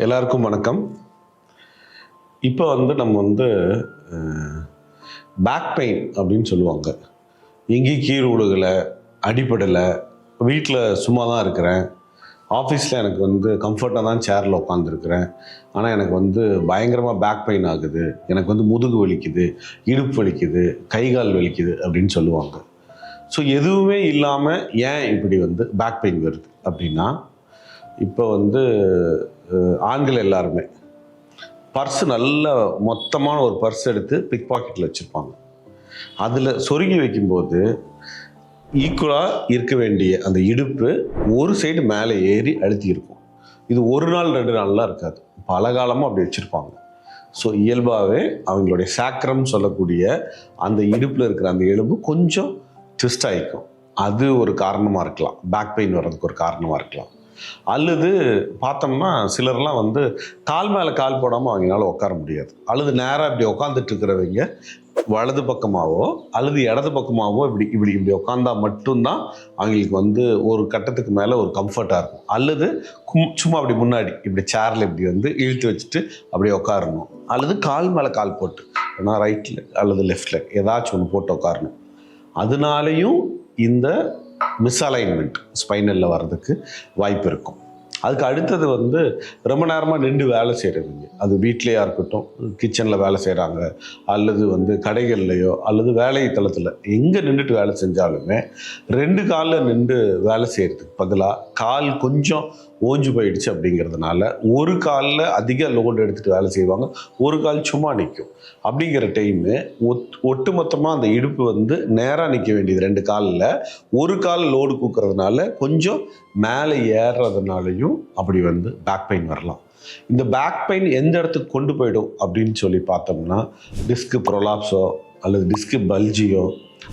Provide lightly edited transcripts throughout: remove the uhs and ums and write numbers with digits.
எல்லாருக்கும் வணக்கம். இப்போ நம்ம பேக் பெயின் அப்படின்னு சொல்லுவாங்க. எங்கேயும் கீழ் உழுகலை, அடிப்படலை, வீட்டில் சும்மா தான் இருக்கிறேன், ஆஃபீஸில் எனக்கு கம்ஃபர்ட்டாக தான் சேரில் உட்காந்துருக்கிறேன், ஆனால் எனக்கு பயங்கரமாக பேக் பெயின் ஆகுது, எனக்கு முதுகு வலிக்குது, இடுப்பு வலிக்குது, கை கால் வலிக்குது அப்படின்னு சொல்லுவாங்க. ஸோ எதுவுமே இல்லாமல் ஏன் இப்படி பேக் பெயின் வருது அப்படின்னா, இப்போ ஆண்கள் எல்லாருமே பர்ஸு நல்ல மொத்தமான ஒரு பர்ஸ் எடுத்து பிக் பாக்கெட்டில் வச்சுருப்பாங்க. அதில் சொருகி வைக்கும்போது ஈக்குவலாக இருக்க வேண்டிய அந்த இடுப்பு ஒரு சைடு மேலே ஏறி அழுத்தி இருக்கும். இது ஒரு நாள் 2 நாள்லாம் இருக்காது, பல காலமாக அப்படி வச்சுருப்பாங்க. ஸோ இயல்பாகவே அவங்களுடைய சாக்ரம் சொல்லக்கூடிய அந்த இடுப்பில் இருக்கிற அந்த எலும்பு கொஞ்சம் ட்விஸ்ட் ஆகிக்கும். அது ஒரு காரணமாக இருக்கலாம், பேக் பெயின் வர்றதுக்கு ஒரு காரணமாக இருக்கலாம். அல்லது பார்த்தோம்னா சிலர்லாம் கால் மேலே கால் போடாமல் அவங்களால உட்கார முடியாது, அல்லது நேராக இப்படி உட்காந்துட்டு இருக்கிறவங்க வலது பக்கமாகவோ அல்லது இடது பக்கமாகவோ இப்படி இப்படி இப்படி உட்காந்தா மட்டும்தான் அவங்களுக்கு ஒரு கட்டத்துக்கு மேலே ஒரு கம்ஃபர்ட்டாக இருக்கும். அல்லது சும்மா அப்படி முன்னாடி இப்படி சேரில் இப்படி இழுத்து வச்சுட்டு அப்படியே உட்காரணும், அல்லது கால் மேலே கால் போட்டு, ஏன்னா ரைட்டில் அல்லது லெஃப்டில் ஏதாச்சும் ஒன்று போட்டு உட்காரணும். அதனாலேயும் இந்த மிஸ்அலைன்மெண்ட் ஸ்பைனலில் வர்றதுக்கு வாய்ப்பு இருக்கும். அதுக்கு அடுத்தது ரொம்ப நேரமாக நின்று வேலை செய்கிறவங்க, அது வீட்லேயா இருக்கட்டும், கிச்சனில் வேலை செய்கிறாங்க, அல்லது கடைகள்லையோ அல்லது வேலை தளத்தில் எங்கே நின்றுட்டு வேலை செஞ்சாலுமே 2 காலில் நின்று வேலை செய்கிறதுக்கு பதிலாக கால் கொஞ்சம் ஓஞ்சு போயிடுச்சு அப்படிங்கிறதுனால ஒரு காலில் அதிக லோடு எடுத்துகிட்டு வேலை செய்வாங்க, ஒரு கால் சும்மா நிற்கும். அப்படிங்கிற டைமு ஒட்டு மொத்தமாக அந்த இடுப்பு நேராக நிற்க வேண்டியது 2 காலில் ஒரு கால் லோடு கொடுக்கறதுனால கொஞ்சம் மேலே ஏறுறதுனாலையும் அப்படி பேக் பெயின் வரலாம். இந்த பேக் பெயின் எந்த இடத்துக்கு கொண்டு போயிடும் அப்படின்னு சொல்லி பார்த்தோம்னா, டிஸ்க் ப்ரொலாப்ஸோ அல்லது டிஸ்க் பல்ஜியோ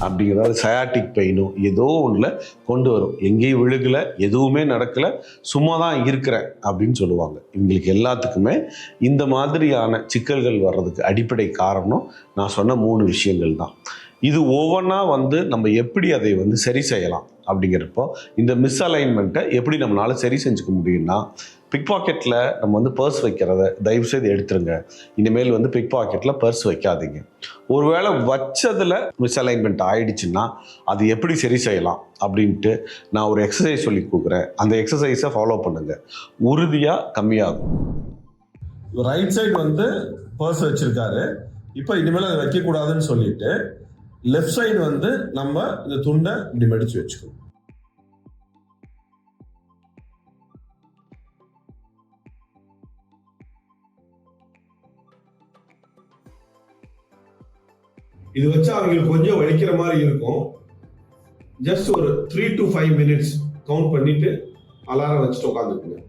அப்படிங்கிறது சயாட்டிக் பெயினோ ஏதோ ஒன்றில் கொண்டு வரும். எங்கேயும் விழுகலை, எதுவுமே நடக்கலை, சும்மா தான் இருக்கிறேன் அப்படின்னு சொல்லுவாங்க. இவங்களுக்கு எல்லாத்துக்குமே இந்த மாதிரியான சிக்கல்கள் வர்றதுக்கு அடிப்படை காரணம் நான் சொன்ன 3 விஷயங்கள் தான். இது ஒவ்வொன்றா நம்ம எப்படி அதை சரி செய்யலாம் அப்படிங்கிறப்போ, இந்த மிஸ்அலைன்மெண்ட்டை எப்படி நம்மளால் சரி செஞ்சுக்க முடியும்னா, பிக் பாக்கெட்டில் நம்ம பர்ஸ் வைக்கிறத தயவுசெய்து எடுத்துருங்க. இனிமேல் பிக் பாக்கெட்டில் பர்ஸ் வைக்காதீங்க. ஒருவேளை வச்சதில் மிஸ்அலைன்மெண்ட் ஆயிடுச்சுன்னா அது எப்படி சரி செய்யலாம் அப்படின்ட்டு நான் ஒரு எக்ஸசைஸ் சொல்லி கொடுக்குறேன். அந்த எக்ஸசைஸை ஃபாலோ பண்ணுங்கள், உறுதியாக கம்மியாகும். ரைட் சைடு பர்ஸ் வச்சிருக்காரு, இப்போ இனிமேல் அதை வைக்கக்கூடாதுன்னு சொல்லிட்டு லெஃப்ட் சைடு நம்ம இந்த துண்டை இப்படி மடிச்சு வச்சுக்கணும். இது வச்சா அவங்களுக்கு கொஞ்சம் வலிக்கிற மாதிரி இருக்கும். ஜஸ்ட் ஒரு 3 to 5 minutes கவுண்ட் பண்ணிட்டு அலாரம் வச்சுட்டு உட்காந்துக்குங்க.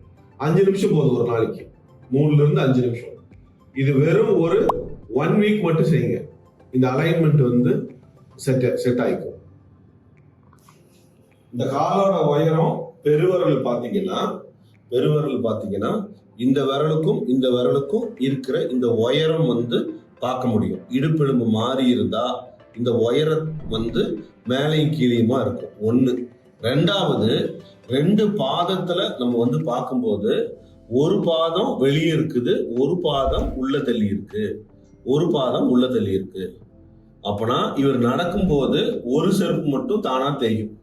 5 நிமிஷம் போதும் ஒரு நாளைக்கு, 3 to 5 நிமிஷம். இது வெறும் ஒரு 1 week மட்டும் செய்யுங்க. இந்த அலைன்மெண்ட் செட் ஆயிக்கும். இந்த காலோட உயரம் பெருவரல் பாத்தீங்கன்னா இந்த விரலுக்கும் இந்த விரலுக்கும் இருக்கிற இந்த உயரம் பார்க்க முடியும். இடுப்பெலும்பு மாறி இருந்தா இந்த உயரம் மேலையும் கீழையுமா இருக்கும். 1. 2வது 2 பாதத்துல நம்ம பார்க்கும்போது ஒரு பாதம் வெளியே இருக்குது, ஒரு பாதம் உள்ள தள்ளி இருக்கு. அப்பனா இவர் நடக்கும்போது ஒரு செருப்பு மட்டும் தானா தேயும்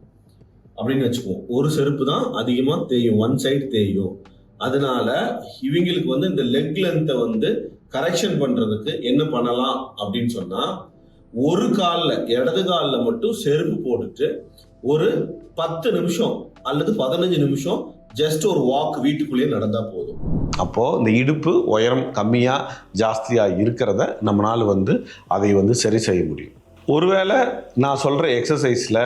அப்படின்னு வச்சுக்குவோம். ஒரு செருப்பு தான் அதிகமா தேயும், 1 சைடு தேயும். அதனால இவங்களுக்கு இந்த லெக் லென்த்தை கரெக்ஷன் பண்றதுக்கு என்ன பண்ணலாம் அப்படின்னு சொன்னா, ஒரு கால்ல இடது காலில் மட்டும் செருப்பு போட்டுட்டு ஒரு 10 நிமிஷம் அல்லது 15 நிமிஷம் ஜஸ்ட் ஒரு வாக் வீட்டுக்குள்ளேயே நடந்தா போதும். அப்போது இந்த இடுப்பு உயரம் கம்மியாக ஜாஸ்தியாக இருக்கிறத நம்மளால் அதை சரி செய்ய முடியும். ஒருவேளை நான் சொல்கிற எக்ஸசைஸில்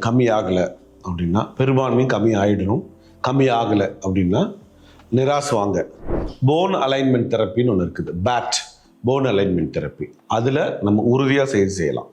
கம்மி ஆகலை அப்படின்னா, பெரும்பான்மையும் கம்மி ஆகிடணும். கம்மி ஆகலை அப்படின்னா நிராசை வாங்க. போன் அலைன்மெண்ட் தெரப்பின்னு ஒன்று இருக்குது, பேட் போன் அலைன்மெண்ட் தெரப்பி. அதில் நம்ம உறுதியாக செய்யலாம்.